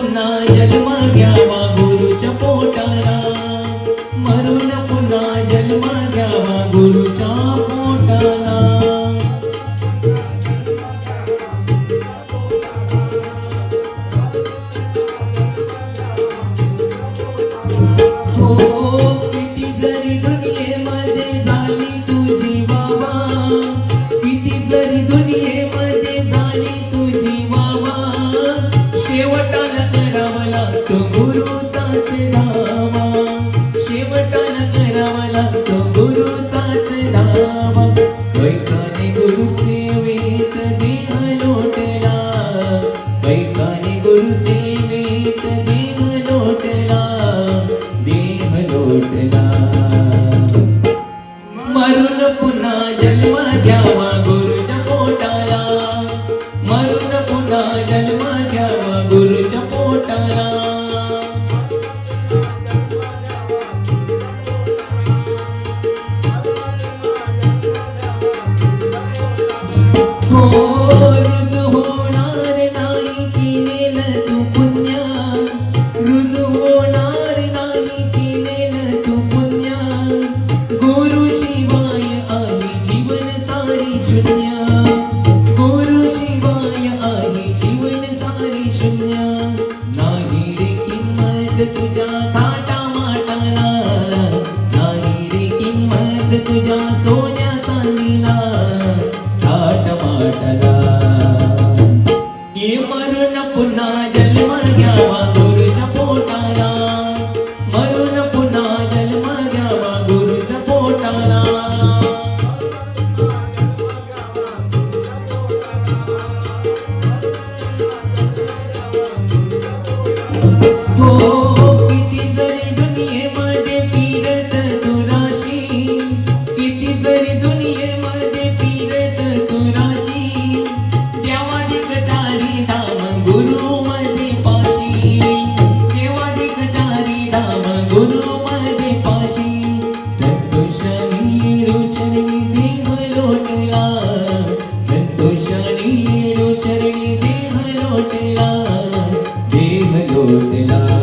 पुन्हा जन्म घ्यावा गुरुच्या पोटाला, मरून पुन्हा जन्म घ्यावा गुरुच्या पोटाला. हो किती जरी दुनियेमध्ये झाली तुझी बाबा, किती जरी दुनियेमध्ये झाली तुझी बाबा, शेवटाला करावा लागतो गुरुचाच धावा, शेवटाला करावा लागतो गुरुचाच धावा. कैकाने गुरु सेवेत देह लोटला, कैकाने गुरु सेवेत देह लोटला, देह लोटला. मरून पुन्हा जन्म घ्यावा गुरुच्या पोटाला, मरून पुन्हा जन्म घ्यावा गुरुच्या पोटाला. हो रुजू होणार नाही केलेल तू पुण्य, रुजू होणार नाही केलेल तू पुण्य, गुरु शिवाय आहे जीवन सारी शून्य, गुरु शिवाय आहे जीवन सारी शून्य. नाही रे किंमत तुझ्या थाटा माटाला, नाही रे किंमत तुझ्या सोन्या चांदीला, थाट माटाला. हे मरून पुन्हा जन्म घ्यावा गुरुच्या पोटाला, मरून पुन्हा जन्म घ्यावा गुरुच्या पोटाला. हो किती जरी दुनियेमध्ये फिरत तू राशी, किती जरी दुनियेमध्ये फिरत तू राशी, देवाधिक चारी धाम गुरु मध्ये पाशी, देवाधिक चारी धाम गुरु मध्ये पाशी. संतोषाने येडो चरणी देह लोटला, संतोषाने येडो चरणी देह लोटला, देह लोटला.